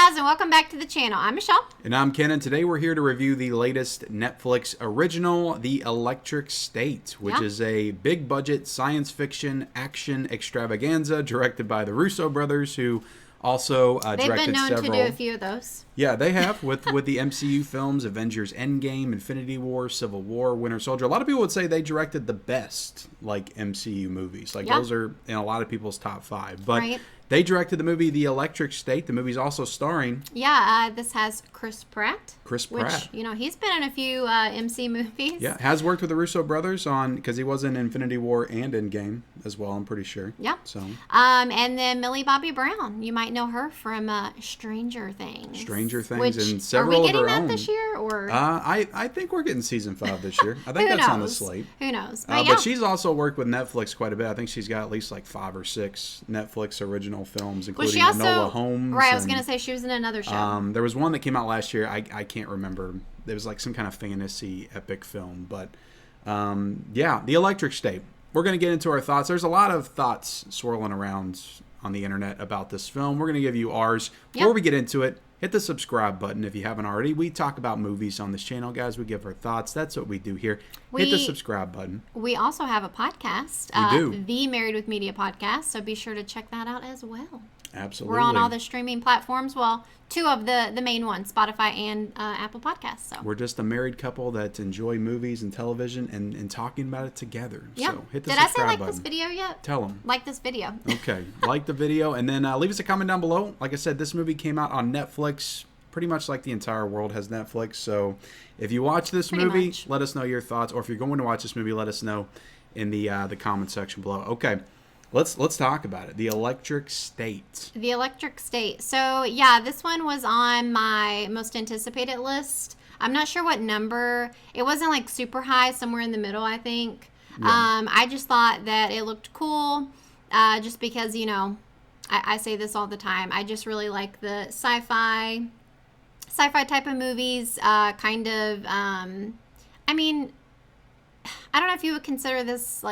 guys, and welcome back to the channel. I'm Michelle. And I'm Ken, and today we're here to review the latest Netflix original, The Electric State, which is a big-budget science fiction action extravaganza directed by the Russo brothers, who also They've directed been known several... to do a few of those. Yeah, they have, with the MCU films, Avengers Endgame, Infinity War, Civil War, Winter Soldier. A lot of people would say they directed the best, MCU movies. Those are in a lot of people's top 5. But they directed the movie The Electric State. The movie's also starring... this has Chris Pratt. Which, he's been in a few MC movies. Yeah, has worked with the Russo brothers on... Because he was in Infinity War and Endgame as well, I'm pretty sure. Yeah. So. And then Millie Bobby Brown. You might know her from Stranger Things. Stranger Things and several of her own. Are we getting that this year? Or? I think we're getting season 5 this year. I think that's on the slate. Who knows? But she's also worked with Netflix quite a bit. I think she's got at least 5 or 6 Netflix original films, including Enola Holmes. Right, I was going to say she was in another show. There was one that came out last year. I can't remember. It was some kind of fantasy epic film. But The Electric State. We're going to get into our thoughts. There's a lot of thoughts swirling around on the internet about this film. We're going to give you ours. Before we get into it, hit the subscribe button if you haven't already. We talk about movies on this channel, guys. We give our thoughts. That's what we do here. Hit the subscribe button. We also have a podcast. We do. The Married with Media podcast. So be sure to check that out as well. Absolutely. We're on all the streaming platforms. Well, 2 of the main ones, Spotify and Apple Podcasts. So we're just a married couple that enjoy movies and television and talking about it together. Yeah. So hit the Did I subscribe say button. this video yet? Tell them. Like this video. Okay. Like the video. And then leave us a comment down below. Like I said, this movie came out on Netflix. Pretty much like the entire world has Netflix. So if you watch this movie, let us know your thoughts. Or if you're going to watch this movie, let us know in the comment section below. Okay. Let's talk about it. The Electric State. The Electric State. So, yeah, this one was on my most anticipated list. I'm not sure what number. It wasn't super high, somewhere in the middle, I think. Yeah. I just thought that it looked cool just because, I say this all the time. I just really like the sci-fi type of movies. I don't know if you would consider this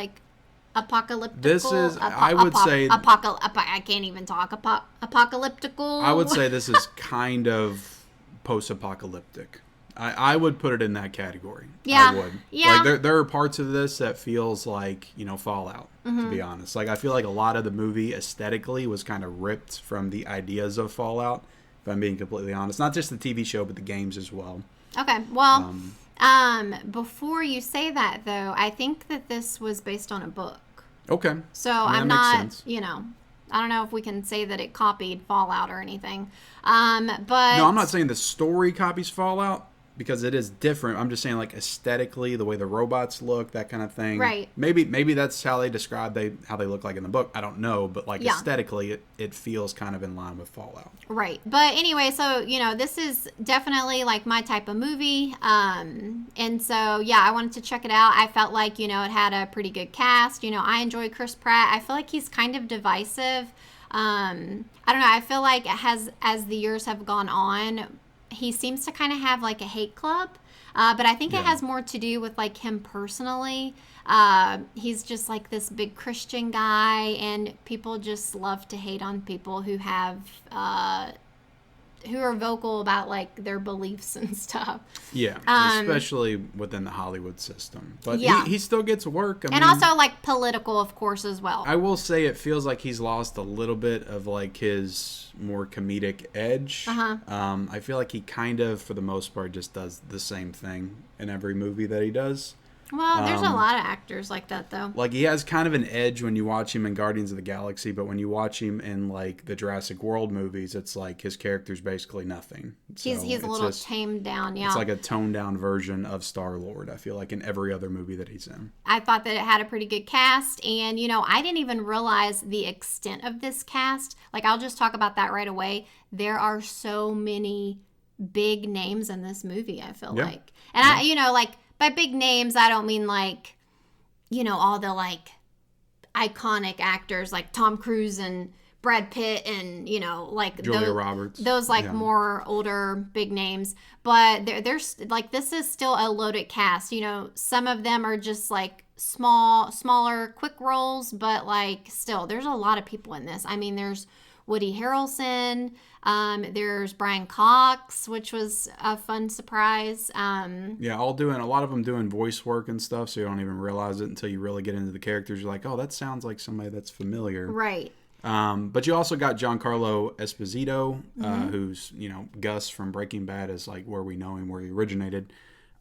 apocalyptical. This is, I would say... I can't even talk. Apocalyptical. I would say this is kind of post-apocalyptic. I would put it in that category. Yeah. I would. Yeah. There are parts of this that feels like, Fallout, to be honest. I feel like a lot of the movie aesthetically was kind of ripped from the ideas of Fallout, if I'm being completely honest. Not just the TV show, but the games as well. Okay. Well, before you say that, though, I think that this was based on a book. Okay. So I'm not, I don't know if we can say that it copied Fallout or anything. But no, I'm not saying the story copies Fallout, because it is different. I'm just saying, aesthetically, the way the robots look, that kind of thing. Right. Maybe that's how they describe how they look like in the book. I don't know, but aesthetically, it feels kind of in line with Fallout. Right. But anyway, so this is definitely my type of movie. And so yeah, I wanted to check it out. I felt like it had a pretty good cast. I enjoy Chris Pratt. I feel like he's kind of divisive. I don't know. I feel like as the years have gone on, he seems to kind of have a hate club, but I think it has more to do with him personally. He's just this big Christian guy, and people just love to hate on people who have who are vocal about their beliefs and stuff. Yeah, especially within the Hollywood system. But he still gets work. I mean, also political, of course, as well. I will say it feels like he's lost a little bit of his more comedic edge. I feel like he kind of, for the most part, just does the same thing in every movie that he does. Well, there's a lot of actors like that, though. He has kind of an edge when you watch him in Guardians of the Galaxy, but when you watch him in the Jurassic World movies, it's his character's basically nothing. So he's a little tamed down, yeah. It's a toned down version of Star-Lord, I feel in every other movie that he's in. I thought that it had a pretty good cast, and I didn't even realize the extent of this cast. I'll just talk about that right away. There are so many big names in this movie, I feel like. And by big names, I don't mean all the iconic actors like Tom Cruise and Brad Pitt and Julia Roberts. Those more older big names. But there's this is still a loaded cast. Some of them are just smaller, quick roles, but still there's a lot of people in this. I mean, there's Woody Harrelson. There's Brian Cox, which was a fun surprise. Yeah, a lot of them doing voice work and stuff, so you don't even realize it until you really get into the characters. You're like, oh, that sounds like somebody that's familiar. Right. But you also got Giancarlo Esposito, who's Gus from Breaking Bad is like where we know him, where he originated.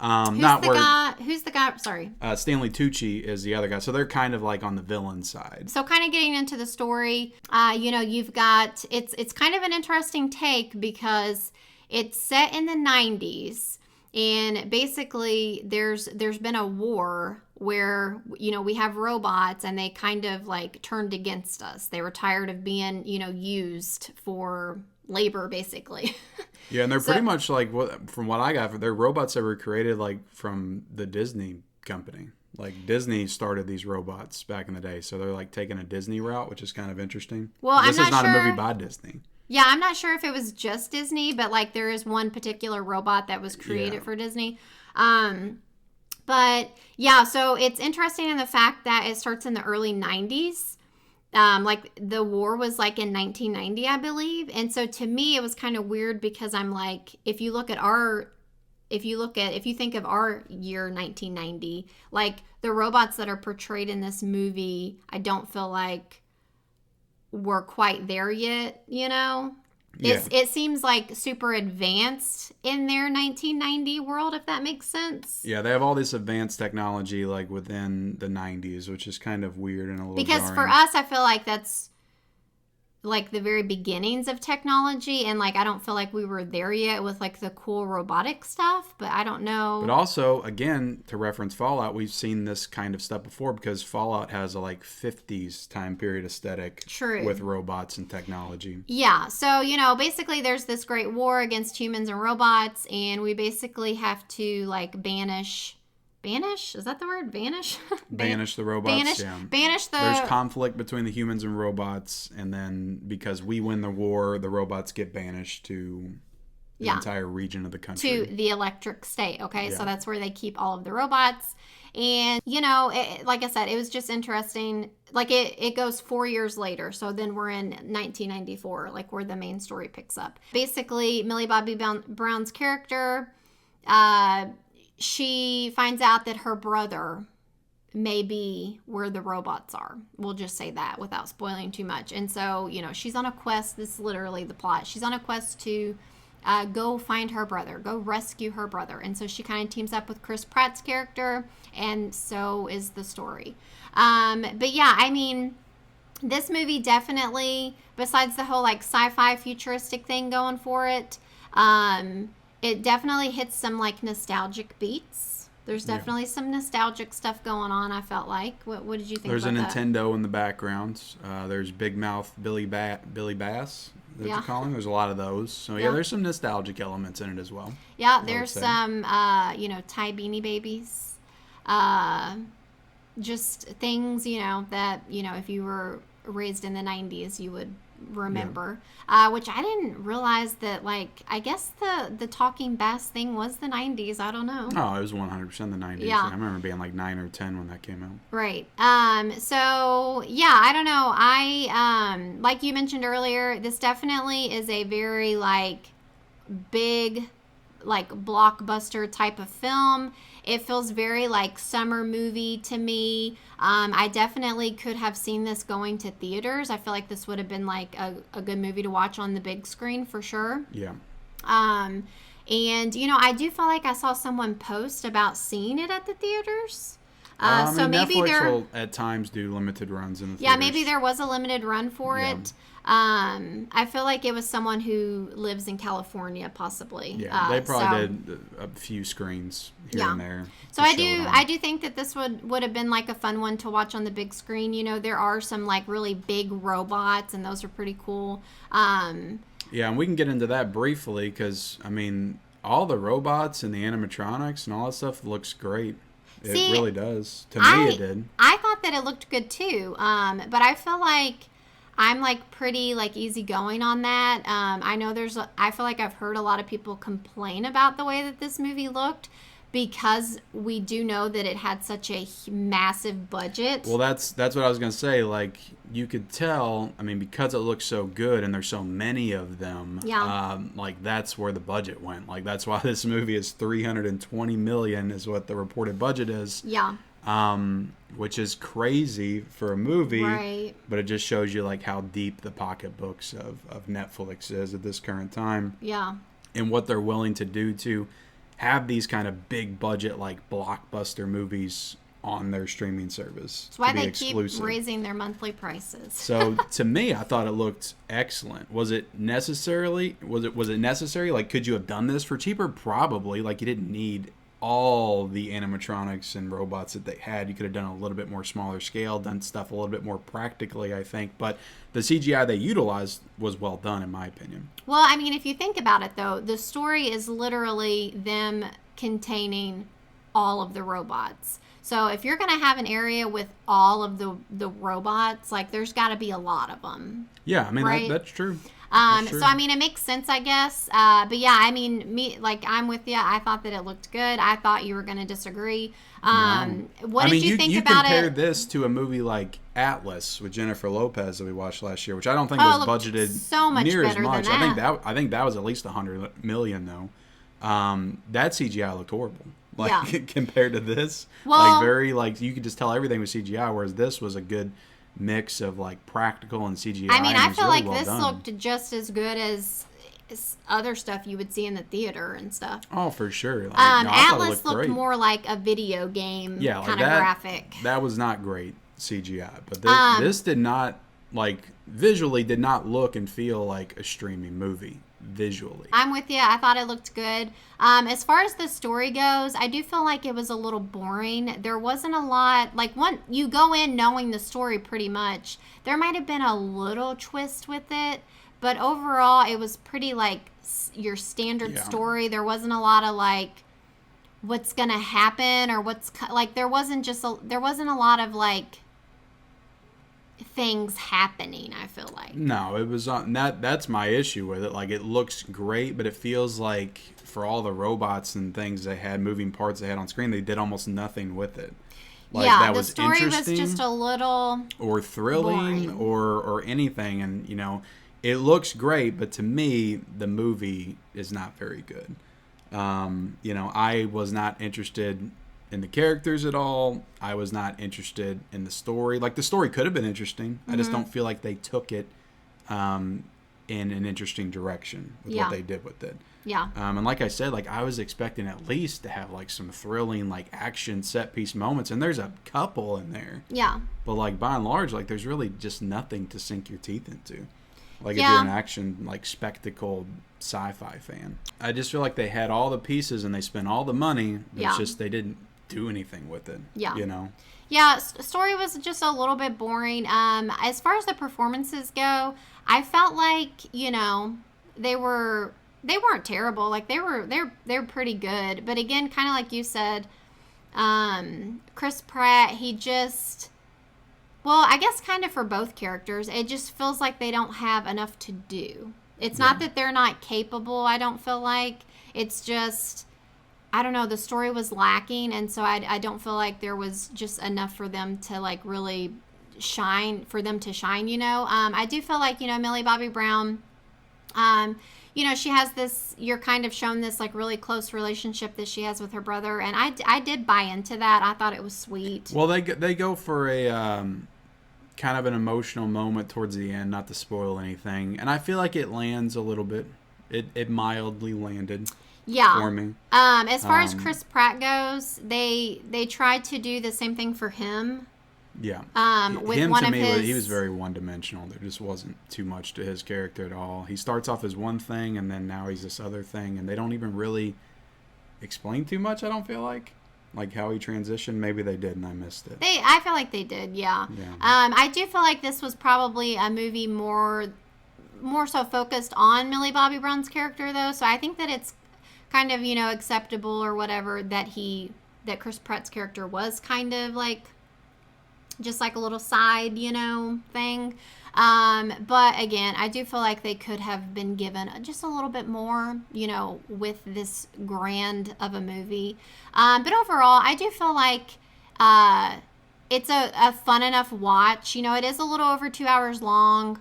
Who's the guy? Sorry. Stanley Tucci is the other guy. So they're kind of like on the villain side. So kind of getting into the story, you've got, it's kind of an interesting take because it's set in the 90s. And basically there's been a war where, we have robots and they kind of like turned against us. They were tired of being, used for labor, basically. Yeah, and they're pretty much like, from what I got, they're robots that were created like from the Disney company. Like Disney started these robots back in the day, so they're like taking a Disney route, which is kind of interesting. Well, this is not a movie by Disney. Yeah, I'm not sure if it was just Disney, but like there is one particular robot that was created for Disney. But yeah, so it's interesting in the fact that it starts in the early 90s. Like the war was like in 1990, I believe. And so to me, it was kind of weird because I'm like, if you think of our year 1990, like the robots that are portrayed in this movie, I don't feel like we're quite there yet, Yeah. It seems like super advanced in their 1990 world, if that makes sense. Yeah, they have all this advanced technology like within the 90s, which is kind of weird and a little Because jarring. for us, I feel like that's like the very beginnings of technology, and like I don't feel like we were there yet with like the cool robotic stuff, but I don't know. But also, again, to reference Fallout, we've seen this kind of stuff before because Fallout has a like 50s time period aesthetic with robots and technology. Yeah, so basically there's this great war against humans and robots, and we basically have to like banish, is that the word? Banish? Banish the robots. Banish the... There's conflict between the humans and robots, and then because we win the war, the robots get banished to the entire region of the country. To the electric state, okay? Yeah. So that's where they keep all of the robots. And, like I said, it was just interesting. Like, it goes 4 years later. So then we're in 1994, like where the main story picks up. Basically, Millie Bobby Brown's character... she finds out that her brother may be where the robots are. We'll just say that without spoiling too much. And so, she's on a quest. This is literally the plot. She's on a quest to go find her brother, go rescue her brother. And so she kind of teams up with Chris Pratt's character, and so is the story. But yeah, I mean, this movie definitely, besides the whole like sci-fi futuristic thing going for it, it definitely hits some like nostalgic beats. There's definitely some nostalgic stuff going on, I felt like. What did you think There's about a Nintendo in the background. There's Big Mouth Billy Bass, that you call him. There's a lot of those. So yeah, there's some nostalgic elements in it as well. Yeah, there's some, Thai Beanie Babies. Just things, that, if you were raised in the 90s, you would remember, which I didn't realize that, like, I guess the talking bass thing was the 90s. I don't know. Oh, it was 100% the 90s. Yeah. I remember being like 9 or 10 when that came out. Right. So yeah, I don't know. I like you mentioned earlier, this definitely is a very like big, like blockbuster type of film. It feels very like summer movie to me. I definitely could have seen this going to theaters. I feel like this would have been like a good movie to watch on the big screen for sure. Yeah. And I do feel like I saw someone post about seeing it at the theaters. So maybe Netflix will at times do limited runs in the theaters. Yeah, maybe there was a limited run for it. I feel like it was someone who lives in California, possibly. Yeah, they probably did a few screens here and there. So I do think that this would have been like a fun one to watch on the big screen. There are some like really big robots, and those are pretty cool. Yeah, and we can get into that briefly because I mean, all the robots and the animatronics and all that stuff looks great. It really does. To me, it did. I thought that it looked good too. But I feel like I'm like pretty like easygoing on that. I know I feel like I've heard a lot of people complain about the way that this movie looked because we do know that it had such a massive budget. Well, that's what I was gonna say. Like you could tell, I mean, because it looks so good and there's so many of them, Yeah. like that's where the budget went. Like that's why this movie is 320 million is what the reported budget is. Yeah. Which is crazy for a movie, Right. but it just shows you like how deep the pocketbooks of Netflix is at this current time Yeah. and what they're willing to do to have these kind of big budget like blockbuster movies on their streaming service. That's why to be they exclusive. keep raising their monthly prices. So to me, I thought it looked excellent. Was it necessary? Like, could you have done this for cheaper? Probably. Like, you didn't need all the animatronics and robots that they had. You could have done a little bit more smaller scale, done stuff a little bit more practically, I think. But the CGI they utilized was well done, in my opinion. Well, I mean, if you think about it, though, the story is literally them containing all of the robots. So if you're going to have an area with all of the robots, like there's got to be a lot of them. Yeah, I mean, right? that's true. So I mean, it makes sense, I guess. But yeah, I mean, I'm with you. I thought that it looked good. I thought you were going to disagree. What did you think about it? You compared this to a movie like Atlas with Jennifer Lopez that we watched last year, which I don't think Oh, was it looked budgeted so much near as better than much. that. I think that was at least 100 million though. That CGI looked horrible. Like Yeah. compared to this, Well- like very like you could just tell everything was CGI, whereas this was a good mix of like practical and CGI. I mean, and it I was feel really like well this done. looked just as good as other stuff you would see in the theater and stuff. Oh, for sure. Like, no, I thought it Atlas looked great. more like a video game Yeah, like kind of that, graphic. That was not great CGI, but this did not like visually did not look and feel like a streaming movie visually. I'm with you. I thought it looked good. As far as the story goes, I do feel like it was a little boring. There wasn't a lot. Like you go in knowing the story pretty much. There might have been a little twist with it, but overall, it was pretty like your standard story. There wasn't a lot of like what's gonna happen or like there wasn't a lot of like things happening. I feel like No, it was on that's my issue with it. Like it looks great, but it feels like for all the robots and things they had, moving parts they had on screen, they did almost nothing with it. Like that the story was interesting just a little or thrilling boring. or anything, and you know, it looks great, but to me, the movie is not very good. You know, I was not interested in the characters at all. I was not interested in the story. Like the story could have been interesting. I just don't feel like they took it in an interesting direction with what they did with it. Yeah. And like I said, like I was expecting at least to have like some thrilling like action set piece moments, and there's a couple in there. Yeah. But like by and large, like there's really just nothing to sink your teeth into. Like if Yeah. you're an action like spectacle sci-fi fan, I just feel like they had all the pieces and they spent all the money. But it's just they didn't do anything with it. Yeah. You know. Yeah, story was just a little bit boring. As far as the performances go, I felt like, you know, they weren't terrible. Like they're pretty good. But again, kind of like you said, Chris Pratt, he just, well, I guess kind of for both characters, it just feels like they don't have enough to do. It's not that they're not capable, I don't feel like. It's just, I don't know, the story was lacking, and so I don't feel like there was just enough for them to like really shine, you know. I do feel like, you know, Millie Bobby Brown, you know, she has this, you're kind of shown this like really close relationship that she has with her brother, and I did buy into that. I thought it was sweet. Well, they go for a kind of an emotional moment towards the end, not to spoil anything, and I feel like it lands a little bit. It mildly landed. Yeah. For me. As far as Chris Pratt goes, they tried to do the same thing for him. Yeah. With him one to of me, his, he was very one-dimensional. There just wasn't too much to his character at all. He starts off as one thing, and then now he's this other thing, and they don't even really explain too much. I don't feel like how he transitioned. Maybe they did, and I missed it. I feel like they did. Yeah. I do feel like this was probably a movie more so focused on Millie Bobby Brown's character, though. So I think that it's kind of, you know, acceptable or whatever that Chris Pratt's character was kind of like just like a little side, you know, thing. But again, I do feel like they could have been given just a little bit more, you know, with this grand of a movie. But overall, I do feel like it's a fun enough watch. You know, it is a little over 2 hours long.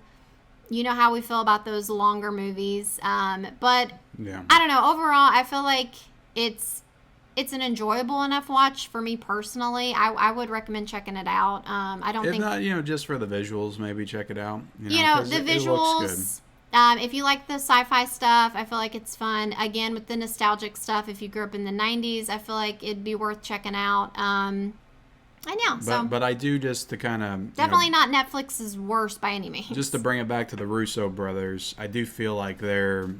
You know how we feel about those longer movies. But Yeah. I don't know. Overall, I feel like it's an enjoyable enough watch for me personally. I would recommend checking it out. I don't If think, not, just for the visuals, maybe check it out. you know, 'Cause the it looks good. visuals. If you like the sci-fi stuff, I feel like it's fun. Again, with the nostalgic stuff, if you grew up in the 90s, I feel like it'd be worth checking out. I know. So But I do, just to kind of definitely not Netflix's worst by any means. just to bring it back to the Russo brothers, I do feel like their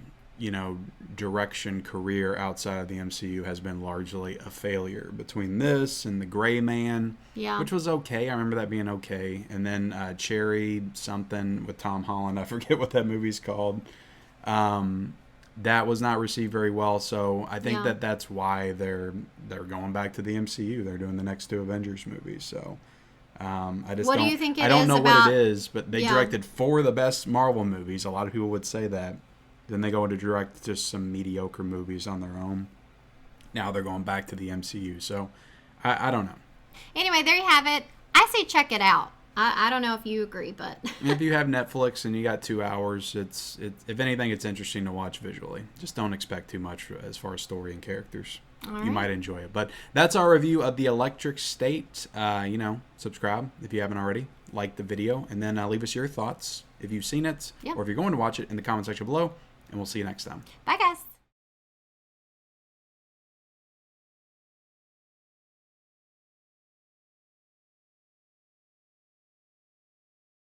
direction career outside of the MCU has been largely a failure. Between this and the Gray Man, Yeah. which was okay, I remember that being okay, and then Cherry something with Tom Holland, I forget what that movie's called. That was not received very well, so I think Yeah. that's why they're going back to the MCU. They're doing the next two Avengers movies, so I just What do don't, you think I it don't is know about- what it is, but they Yeah. directed 4 of the best Marvel movies. A lot of people would say that. Then they go to direct just some mediocre movies on their own. Now they're going back to the MCU, so I don't know. Anyway, there you have it. I say check it out. I don't know if you agree, but If you have Netflix and you got 2 hours, it's if anything, it's interesting to watch visually. Just don't expect too much as far as story and characters. All You right. might enjoy it. But that's our review of The Electric State. Subscribe if you haven't already. Like the video, and then leave us your thoughts if you've seen it, Yeah. or if you're going to watch it in the comment section below. And we'll see you next time. bye, guys.